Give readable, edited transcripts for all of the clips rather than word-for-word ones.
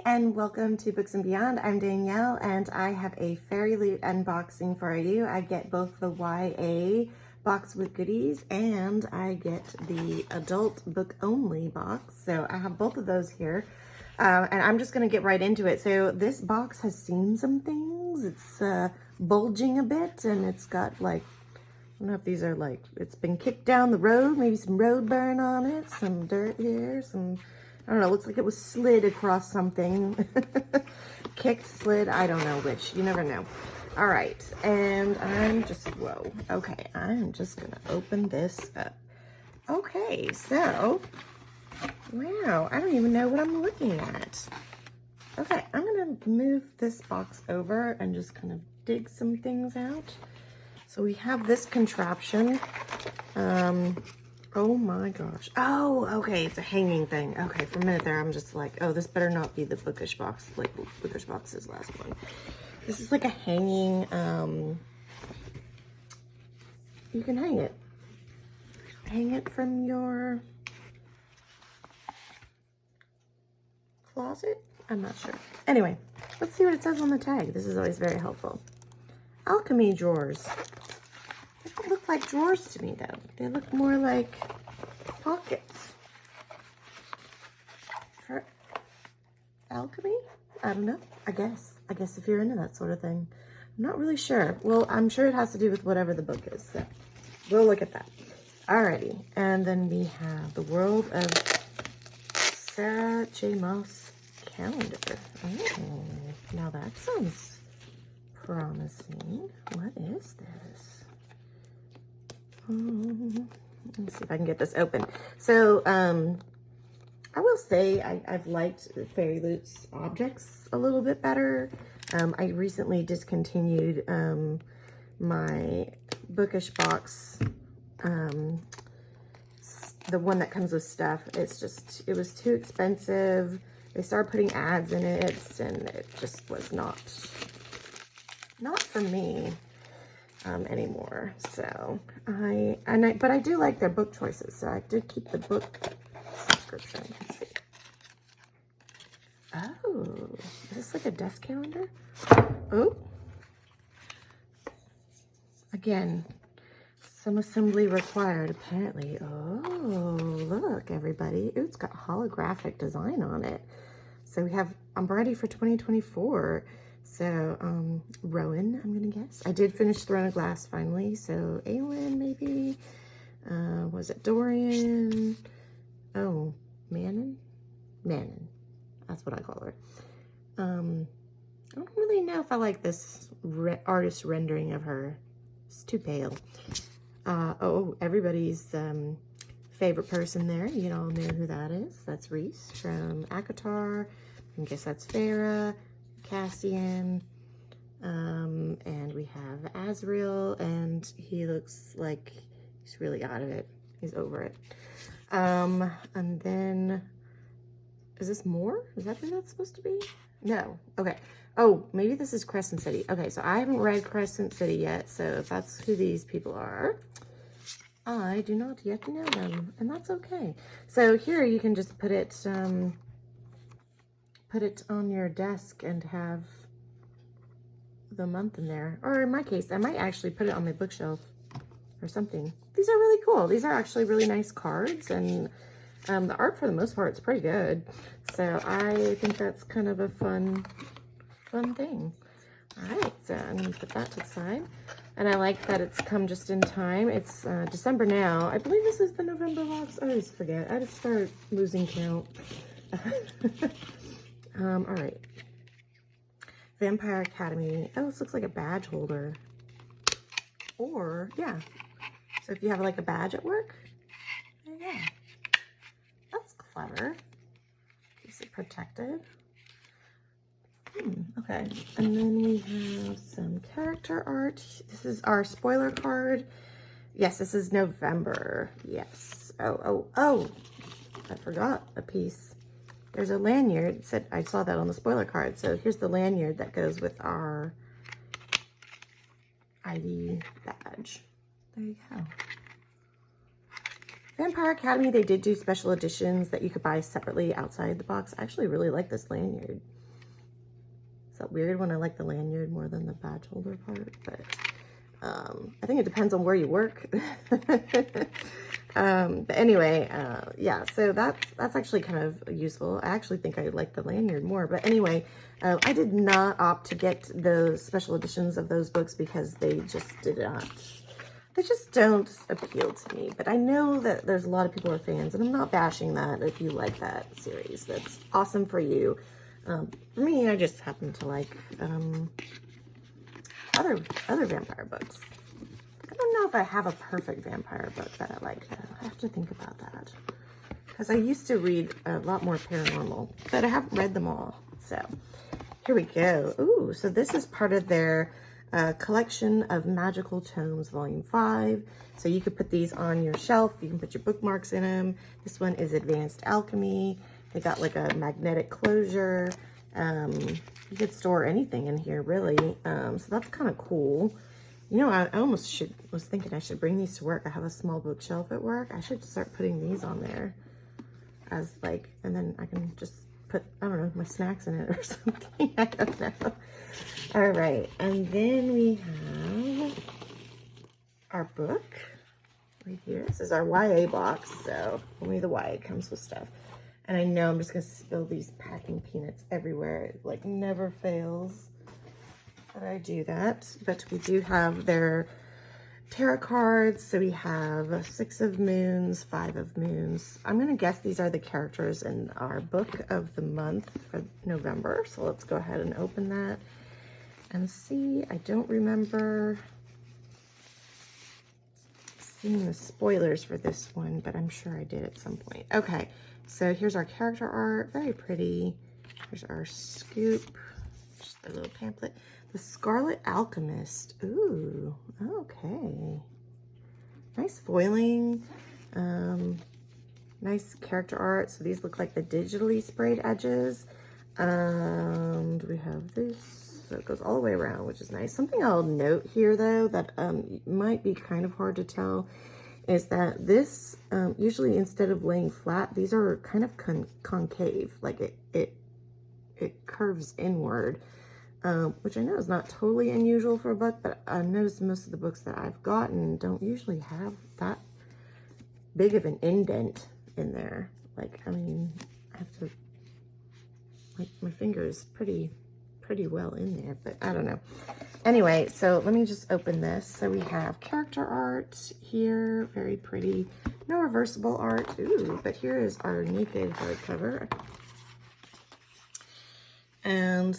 and welcome to Books and Beyond. I'm Danielle and I have a FairyLoot unboxing for you. I get both the YA box with goodies and I get the adult book only box. So I have both of those here and I'm just going to get right into it. So this box has seen some things. It's bulging a bit and it's got like, I don't know if these are like, it's been kicked down the road, maybe some road burn on it, some dirt here, some, I don't know, looks like it was slid across something. Kicked, slid, I don't know which, you never know. All right, and I'm just, whoa, okay, I'm just gonna open this up. Okay, so, wow, I don't even know what I'm looking at. Okay, I'm gonna move this box over and just kind of dig some things out. So we have this contraption. Oh my gosh. Oh, okay, it's a hanging thing. Okay, for a minute there, I'm just like, oh, this better not be the bookish box, like bookish box's last one. This is like a hanging, you can hang it. Hang it from your closet? I'm not sure. Anyway, let's see what it says on the tag. This is always very helpful. Alchemy drawers. They don't look like drawers to me though. They look more like pockets. For alchemy? I don't know. I guess if you're into that sort of thing. I'm not really sure. Well, I'm sure it has to do with whatever the book is. So we'll look at that. Alrighty. And then we have the World of Sarah J. Maas calendar. Oh, now that sounds promising. What is this? Let's see if I can get this open. So, I will say I've liked FairyLoot's objects a little bit better. I recently discontinued my bookish box, the one that comes with stuff. It was too expensive. They started putting ads in it and it just was not for me anymore. So but I do like their book choices, so I did keep the book subscription. Let's see. Oh, is this like a desk calendar? Oh, again, some assembly required apparently. Oh, look everybody. Ooh, it's got holographic design on it. So we have, I'm ready for 2024. So, Rowan, I'm gonna guess. I did finish Throne of Glass finally. So, Aelin, maybe. Was it Dorian? Oh, Manon? Manon. That's what I call her. I don't really know if I like this artist rendering of her. It's too pale. Oh, everybody's favorite person there. You all know who that is. That's Reese from ACOTAR. I guess that's Farah. Cassian, and we have Azrael, and he looks like he's really out of it. He's over it. And then, is this more? Is that who that's supposed to be? No. Okay. Oh, maybe this is Crescent City. Okay, so I haven't read Crescent City yet, so if that's who these people are, I do not yet know them, and that's okay. So here you can just put it on your desk and have the month in there. Or in my case, I might actually put it on my bookshelf or something. These are really cool. These are actually really nice cards, and the art for the most part is pretty good. So I think that's kind of a fun thing. All right, so I'm gonna put that to the side. And I like that it's come just in time. It's December now. I believe this is the November box. I always forget. I just start losing count. All right. Vampire Academy. Oh, this looks like a badge holder. Or, yeah. So if you have like a badge at work, there you go. That's clever. Keeps it protected. Okay. And then we have some character art. This is our spoiler card. Yes, this is November. Yes. Oh. I forgot a piece. There's a lanyard. It said, I saw that on the spoiler card. So here's the lanyard that goes with our ID badge. There you go. Vampire Academy, they did do special editions that you could buy separately outside the box. I actually really like this lanyard. Is that weird when I like the lanyard more than the badge holder part? But I think it depends on where you work. But anyway, yeah, so that's actually kind of useful. I actually think I like the lanyard more. But anyway, I did not opt to get those special editions of those books because they just they just don't appeal to me. But I know that there's a lot of people who are fans, and I'm not bashing that. If you like that series, that's awesome for you. For me, I just happen to like other vampire books. I don't know if I have a perfect vampire book that I like, though. I have to think about that. Because I used to read a lot more paranormal, but I haven't read them all. So, here we go. Ooh, so this is part of their collection of magical tomes, volume 5. So you could put these on your shelf. You can put your bookmarks in them. This one is Advanced Alchemy. They got like a magnetic closure. You could store anything in here, really. So that's kind of cool. You know, I almost was thinking I should bring these to work. I have a small bookshelf at work. I should start putting these on there as like, and then I can just put, I don't know, my snacks in it or something. I don't know. All right. And then we have our book right here. This is our YA box. So only the YA comes with stuff. And I know I'm just going to spill these packing peanuts everywhere. It like never fails that I do that. But we do have their tarot cards. So we have 6 of Moons, 5 of Moons. I'm going to guess these are the characters in our book of the month for November. So let's go ahead and open that and see. I don't remember seeing the spoilers for this one, but I'm sure I did at some point. Okay, so here's our character art. Very pretty. Here's our scoop. Just a little pamphlet. The Scarlet Alchemist. Ooh, okay. Nice foiling. Nice character art. So these look like the digitally sprayed edges. And we have this. So it goes all the way around, which is nice. Something I'll note here, though, that might be kind of hard to tell, is that this, usually instead of laying flat, these are kind of concave. Like it curves inward. Which I know is not totally unusual for a book, but I noticed most of the books that I've gotten don't usually have that big of an indent in there. Like, I mean, I have to, like, my finger is pretty well in there, but I don't know. Anyway, so let me just open this. So we have character art here, very pretty. No reversible art, ooh, but here is our naked hardcover. And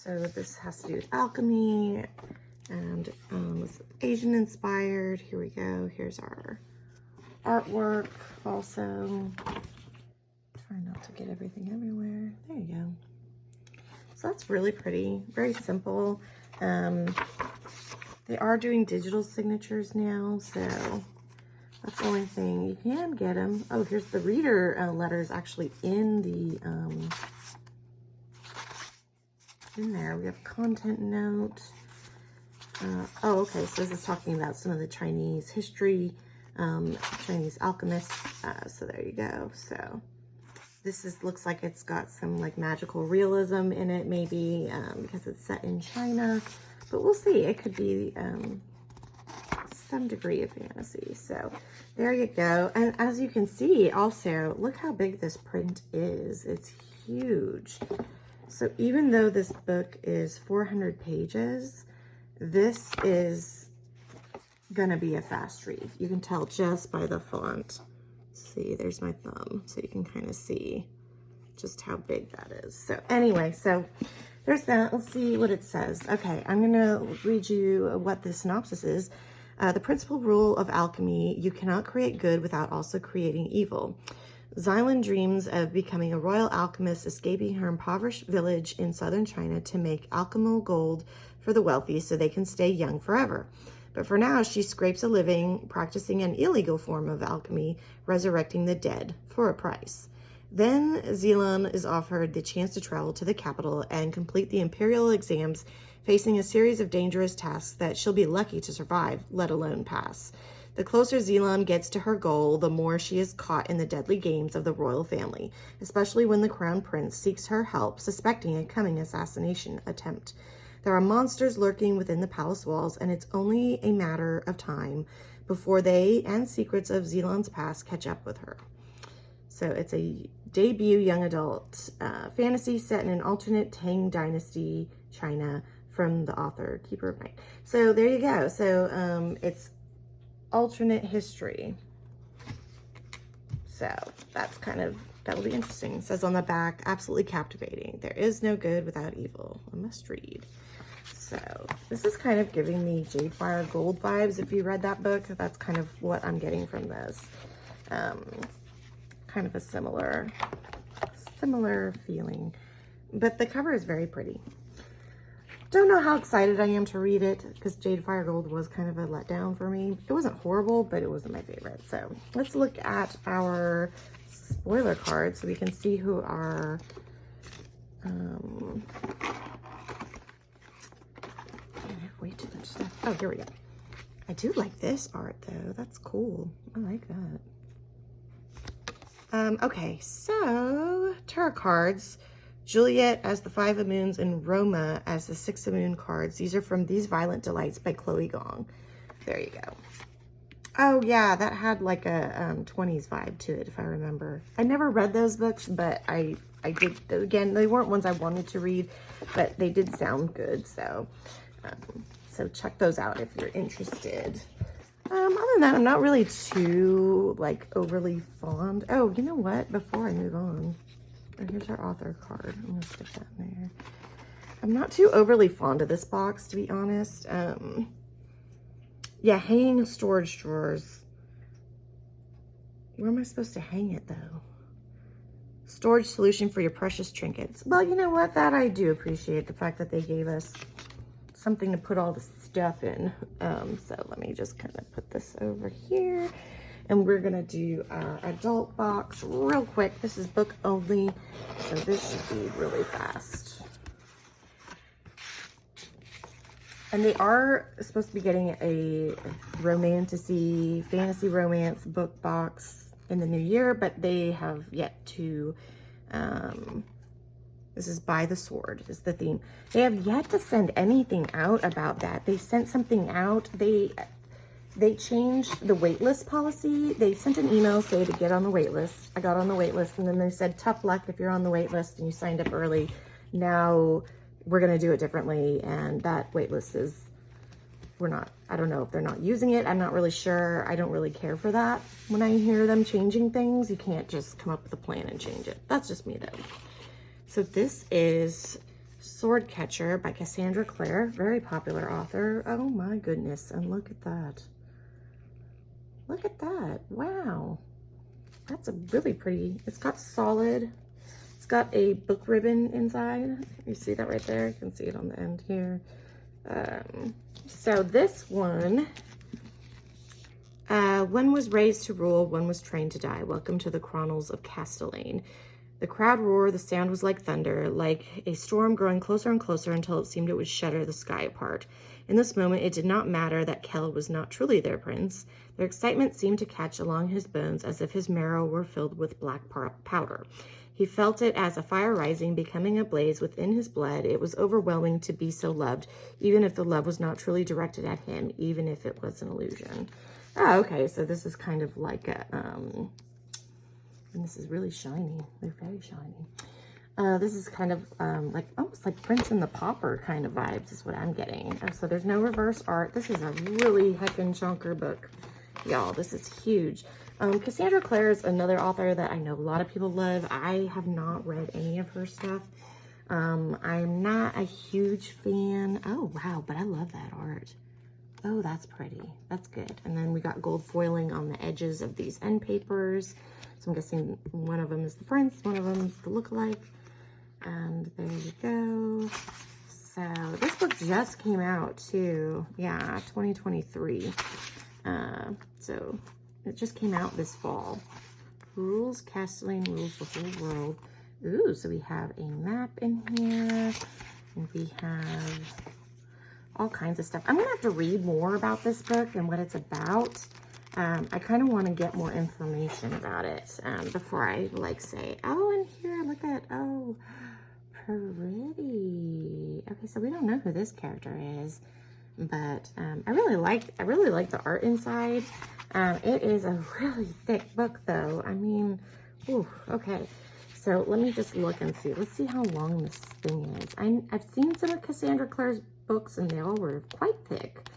so this has to do with alchemy, and it's Asian inspired. Here we go. Here's our artwork also. Try not to get everything everywhere. There you go. So that's really pretty. Very simple. They are doing digital signatures now, so that's the only thing. You can get them. Oh, here's the reader letters actually in the in there. We have content note. Oh, okay. So this is talking about some of the Chinese history, Chinese alchemists. So there you go. So this looks like it's got some like magical realism in it, maybe because it's set in China. But we'll see. It could be some degree of fantasy. So there you go. And as you can see, also look how big this print is. It's huge. So even though this book is 400 pages, this is going to be a fast read. You can tell just by the font. See, there's my thumb. So you can kind of see just how big that is. So anyway, so there's that. Let's see what it says. Okay, I'm going to read you what the synopsis is. The principal rule of alchemy: you cannot create good without also creating evil. Xylan dreams of becoming a royal alchemist, escaping her impoverished village in southern China to make alchemical gold for the wealthy so they can stay young forever. But for now, she scrapes a living practicing an illegal form of alchemy, resurrecting the dead for a price. Then Xylan is offered the chance to travel to the capital and complete the imperial exams, facing a series of dangerous tasks that she'll be lucky to survive, let alone pass. The closer Zealand gets to her goal, the more she is caught in the deadly games of the royal family, especially when the crown prince seeks her help, suspecting a coming assassination attempt. There are monsters lurking within the palace walls, and it's only a matter of time before they and secrets of Zealand's past catch up with her. So it's a debut young adult fantasy set in an alternate Tang Dynasty China from the author Keeper of Night. So there you go. So it's alternate history. So that's that'll be interesting. It says on the back, absolutely captivating. There is no good without evil. A must read. So this is kind of giving me Jadefire Gold vibes. If you read that book, that's kind of what I'm getting from this. Kind of a similar feeling, but the cover is very pretty. Don't know how excited I am to read it because Jadefire Gold was kind of a letdown for me. It wasn't horrible, but it wasn't my favorite. So let's look at our spoiler cards so we can see who our I have way too much stuff. Oh, here we go. I do like this art though. That's cool. I like that. Okay, so tarot cards. Juliet as the 5 of Moons and Roma as the 6 of Moon cards. These are from These Violent Delights by Chloe Gong. There you go. Oh yeah, that had like a 20s vibe to it, if I remember. I never read those books, but I did. Again, they weren't ones I wanted to read, but they did sound good. So, so check those out if you're interested. Other than that, I'm not really too like overly fond. Oh, you know what? Before I move on, here's our author card. I'm gonna stick that in there. I'm not too overly fond of this box, to be honest. Yeah, hanging storage drawers. Where am I supposed to hang it though? Storage solution for your precious trinkets. Well, you know what? That I do appreciate, the fact that they gave us something to put all the stuff in. So let me just kind of put this over here. And we're gonna do our adult box real quick. This is book only, so this should be really fast. And they are supposed to be getting a romantasy, fantasy romance book box in the new year, but they have yet to, this is By the Sword is the theme. They have yet to send anything out about that. They sent something out. They changed the waitlist policy. They sent an email saying to get on the waitlist. I got on the waitlist, and then they said, tough luck if you're on the waitlist and you signed up early. Now we're going to do it differently. And that waitlist is, I don't know if they're not using it. I'm not really sure. I don't really care for that. When I hear them changing things, you can't just come up with a plan and change it. That's just me though. So this is Sword Catcher by Cassandra Clare, very popular author. Oh my goodness, and look at that. Look at that, wow. That's a really pretty, it's got solid, it's got a book ribbon inside. You see that right there? You can see it on the end here. So this one, one was raised to rule, one was trained to die. Welcome to the Chronicles of Castellane. The crowd roared, the sound was like thunder, like a storm growing closer and closer until it seemed it would shatter the sky apart. In this moment, it did not matter that Kell was not truly their prince. Their excitement seemed to catch along his bones as if his marrow were filled with black powder. He felt it as a fire rising, becoming a blaze within his blood. It was overwhelming to be so loved, even if the love was not truly directed at him, even if it was an illusion. Oh, okay, so this is kind of like a, and this is really shiny. They're very shiny. This is kind of like almost like Prince and the Pauper kind of vibes is what I'm getting. So there's no reverse art. This is a really heckin' chunker book. Y'all, this is huge. Cassandra Clare is another author that I know a lot of people love. I have not read any of her stuff. I'm not a huge fan. Oh, wow, but I love that art. Oh, that's pretty. That's good. And then we got gold foiling on the edges of these end papers. So I'm guessing one of them is the prince, one of them is the lookalike. And there you go. So this book just came out too. Yeah, 2023. So it just came out this fall. Rules, Castellane rules the whole world. Ooh, so we have a map in here. And we have all kinds of stuff. I'm gonna have to read more about this book and what it's about. I kind of want to get more information about it before I like say, oh, and here, look at, oh, pretty. Okay, so we don't know who this character is, but I really like the art inside. It is a really thick book, though. I mean, ooh, okay. So let me just look and see. Let's see how long this thing is. I've seen some of Cassandra Clare's books, and they all were quite thick.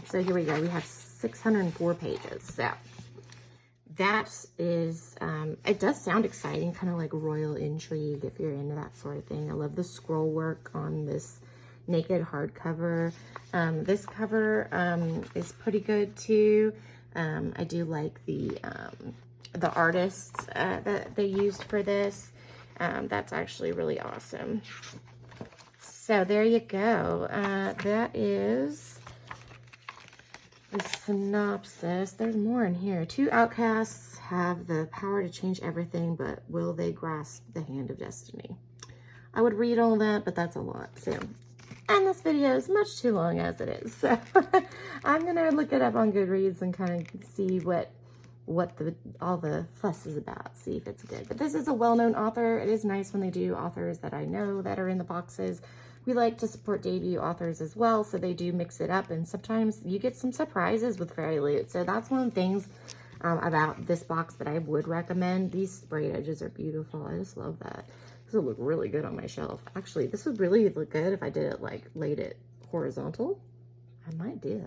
So here we go. We have 604 pages. So that is, it does sound exciting, kind of like royal intrigue if you're into that sort of thing. I love the scroll work on this naked hardcover. This cover is pretty good too. I do like the artists that they used for this. That's actually really awesome. So there you go. That is the synopsis. There's more in here. Two outcasts have the power to change everything, but will they grasp the hand of destiny? I would read all that, but that's a lot. So, and this video is much too long as it is. So I'm going to look it up on Goodreads and kind of see what all the fuss is about, see if it's good. But this is a well-known author. It is nice when they do authors that I know that are in the boxes. We like to support debut authors as well, so they do mix it up, and sometimes you get some surprises with FairyLoot. So that's one of the things about this box that I would recommend. These sprayed edges are beautiful. I just love that. This would look really good on my shelf. Actually, this would really look good if I did it like laid it horizontal. I might do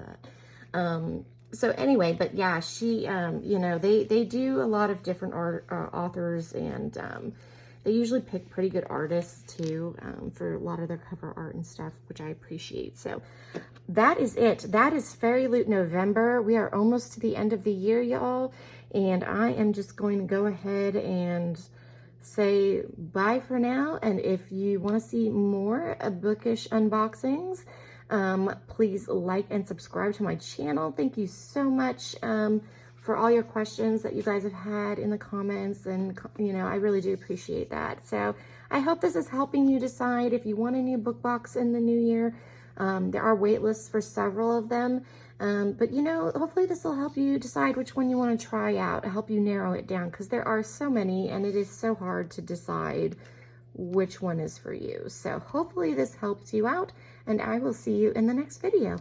that. So anyway, but yeah, she, you know, they do a lot of different authors, and they usually pick pretty good artists too for a lot of their cover art and stuff, which I appreciate. So that is it. That is FairyLoot November. We are almost to the end of the year, y'all, and I am just going to go ahead and say bye for now. And if you want to see more bookish unboxings, please like and subscribe to my channel. Thank you so much for all your questions that you guys have had in the comments, and you know, I really do appreciate that. So I hope this is helping you decide if you want a new book box in the new year. There are wait lists for several of them, but you know, hopefully this will help you decide which one you want to try out, help you narrow it down, because there are so many and it is so hard to decide which one is for you. So hopefully this helps you out, and I will see you in the next video.